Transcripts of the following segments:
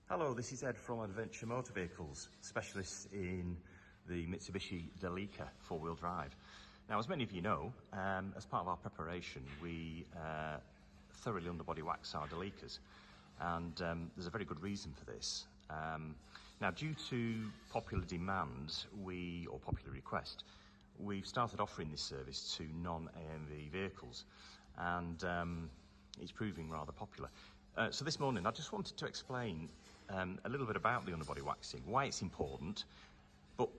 Hello, this is Ed from Adventure Motor Vehicles, specialists in the Mitsubishi Delica four-wheel drive. Now, as many of you know, as part of our preparation, we thoroughly underbody wax our Delicas, and there's a very good reason for this. Now, due to popular demand, or popular request, we've started offering this service to non-AMV vehicles, and it's proving rather popular. So this morning, I just wanted to explain a little bit about the underbody waxing, why it's important, but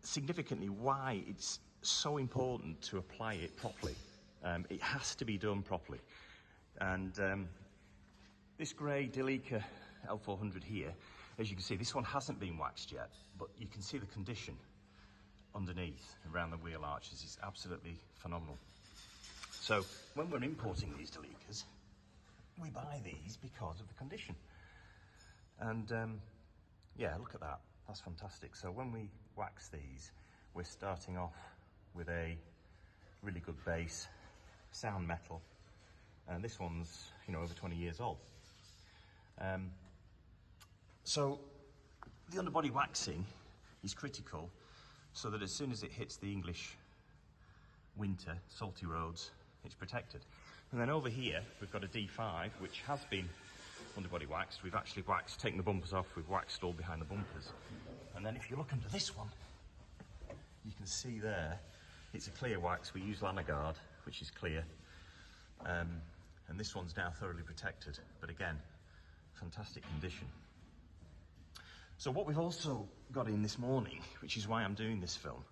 significantly why it's so important to apply it properly. It has to be done properly. And this grey Delica L400 here, as you can see, this one hasn't been waxed yet, but you can see the condition underneath around the wheel arches is absolutely phenomenal. So when we're importing these Delicas, we buy these because of the condition. And yeah, look at that, that's fantastic. So when we wax these, we're starting off with a really good base, sound metal, and this one's, over 20 years old. So the underbody waxing is critical so that as soon as it hits the English winter, salty roads, it's protected. And then over here, we've got a D5, which has been underbody waxed. We've actually taken the bumpers off, we've waxed all behind the bumpers. And then if you look under this one, you can see there, it's a clear wax. We use Lanagard, which is clear. And this one's now thoroughly protected, but again, fantastic condition. So what we've also got in this morning, which is why I'm doing this film,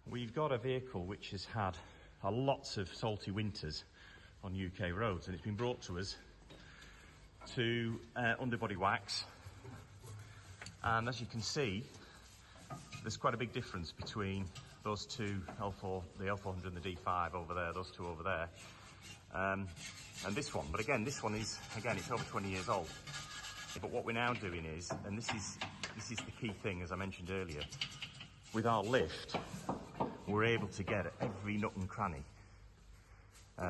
we've got a vehicle which has had lots of salty winters on UK roads, and it's been brought to us to underbody wax. And as you can see, there's quite a big difference between those two, the L400 and the D5 over there, those two over there, and this one. But again, this one is, it's over 20 years old. But what we're now doing is, and this is the key thing, as I mentioned earlier, with our lift, we're able to get every nook and cranny.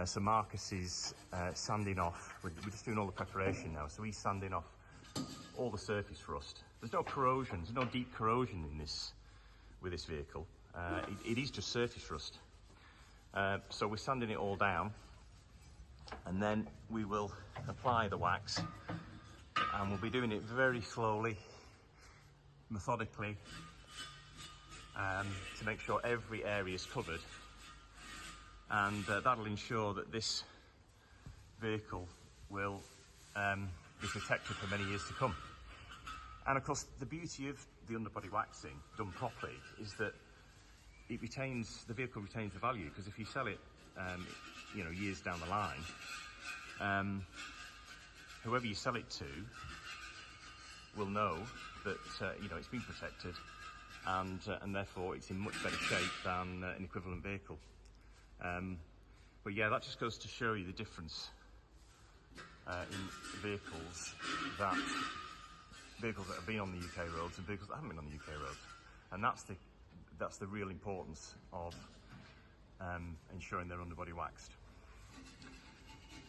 So Marcus is sanding off, we're just doing all the preparation now, so he's sanding off all the surface rust. There's no corrosion, there's no deep corrosion in this, with this vehicle. It is just surface rust. So we're sanding it all down, and then we will apply the wax, and we'll be doing it very slowly, methodically, to make sure every area is covered. And that'll ensure that this vehicle will be protected for many years to come. And of course, the beauty of the underbody waxing done properly is that the vehicle retains the value, because if you sell it, years down the line, whoever you sell it to will know that it's been protected, and therefore it's in much better shape than an equivalent vehicle. But yeah, that just goes to show you the difference in vehicles that have been on the UK roads and vehicles that haven't been on the UK roads, and that's the real importance of ensuring they're underbody waxed.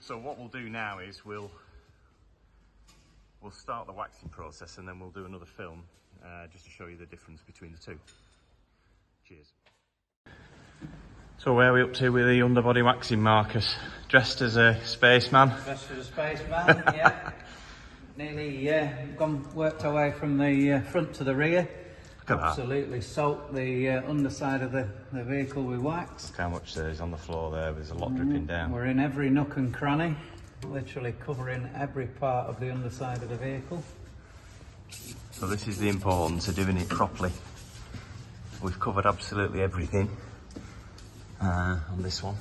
So what we'll do now is we'll start the waxing process, and then we'll do another film just to show you the difference between the two. Cheers. So where are we up to with the underbody waxing, Marcus? Dressed as a spaceman? Dressed as a spaceman, yeah. Nearly worked our way from the front to the rear. Look at Absolutely that. Soaked the underside of the vehicle with wax. Look how much there is on the floor there, there's a lot dripping down. We're in every nook and cranny, literally covering every part of the underside of the vehicle. So this is the importance of doing it properly. We've covered absolutely everything on this one,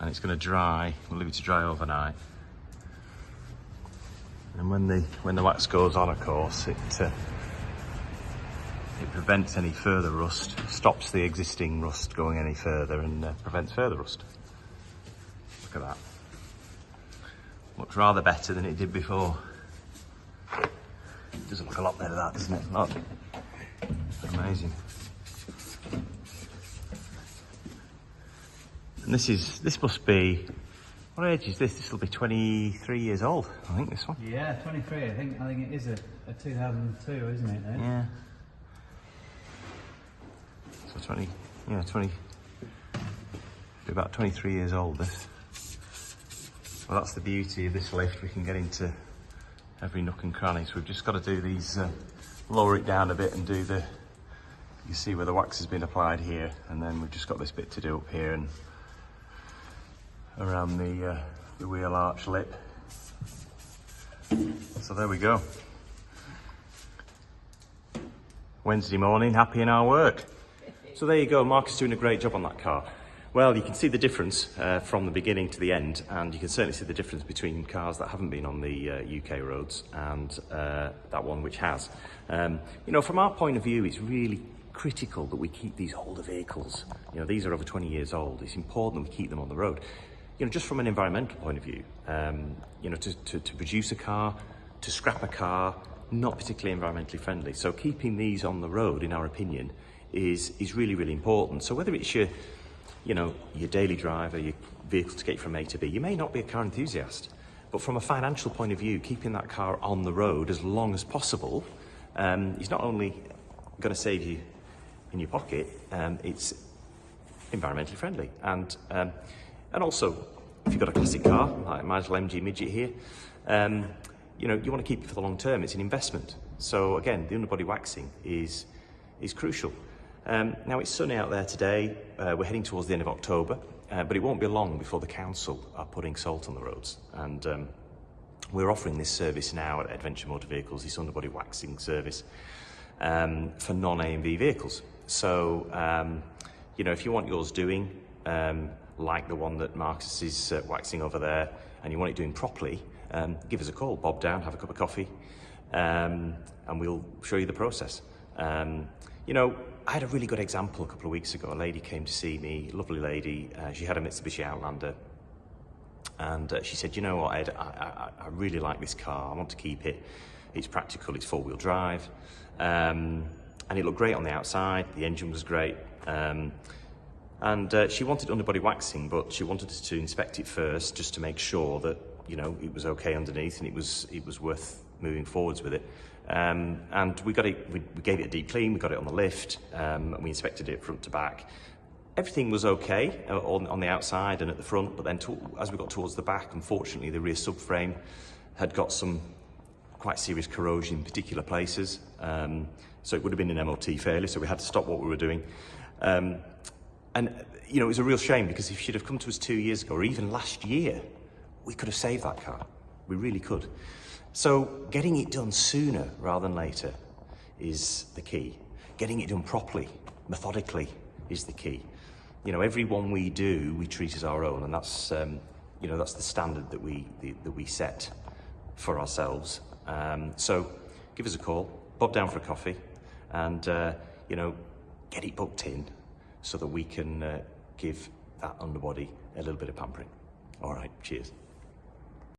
and it's going to dry. We'll leave it to dry overnight, and when the wax goes on, of course, it prevents any further rust, stops the existing rust going any further, and prevents further rust. Look at that. Looks rather better than it did before. It doesn't look a lot better, that, doesn't it? Look. Amazing. And this must be What age is this? This will be 23 years old, I think, this one. Yeah, 23. I think it is a 2002, isn't it? Then? Yeah. So 20, be about 23 years old, this. Well, that's the beauty of this lift. We can get into every nook and cranny. So we've just got to do these, lower it down a bit and do you see where the wax has been applied here, and then we've just got this bit to do up here and around the wheel arch lip. So there we go. Wednesday morning, happy in our work. So there you go, Mark is doing a great job on that car. Well, you can see the difference from the beginning to the end, and you can certainly see the difference between cars that haven't been on the UK roads and that one which has. You know, from our point of view, it's really critical that we keep these older vehicles. You know, these are over 20 years old. It's important that we keep them on the road. You know, just from an environmental point of view, you know, to produce a car, to scrap a car, not particularly environmentally friendly. So keeping these on the road, in our opinion, is really, really important. So whether it's your daily driver, your vehicle to get you from A to B, you may not be a car enthusiast, but from a financial point of view, keeping that car on the road as long as possible is not only going to save you in your pocket, it's environmentally friendly. And also, if you've got a classic car, like my little MG Midget here, you know, you want to keep it for the long term. It's an investment. So again, the underbody waxing is crucial. Now it's sunny out there today. We're heading towards the end of October, but it won't be long before the council are putting salt on the roads. And we're offering this service now at Adventure Motor Vehicles, this underbody waxing service for non-AMV vehicles. So, you know, if you want yours doing, like the one that Marcus is waxing over there, and you want it doing properly, give us a call, bob down, have a cup of coffee, and we'll show you the process. You know, I had a really good example a couple of weeks ago. A lady came to see me, lovely lady. She had a Mitsubishi Outlander, and she said, you know what, Ed, I really like this car. I want to keep it. It's practical, it's four-wheel drive, and it looked great on the outside. The engine was great. And she wanted underbody waxing, but she wanted us to inspect it first just to make sure that, you know, it was okay underneath and it was worth moving forwards with it. And we gave it a deep clean, we got it on the lift, and we inspected it front to back. Everything was okay on the outside and at the front, but then as we got towards the back, unfortunately, the rear subframe had got some quite serious corrosion in particular places. So it would have been an MOT failure, so we had to stop what we were doing. And, you know, it was a real shame, because if she'd have come to us 2 years ago, or even last year, we could have saved that car. We really could. So getting it done sooner rather than later is the key. Getting it done properly, methodically, is the key. You know, every one we do, we treat as our own, and that's, you know, that's the standard that we set for ourselves. So give us a call, bob down for a coffee, and, you know, get it booked in so that we can give that underbody a little bit of pampering. All right, cheers.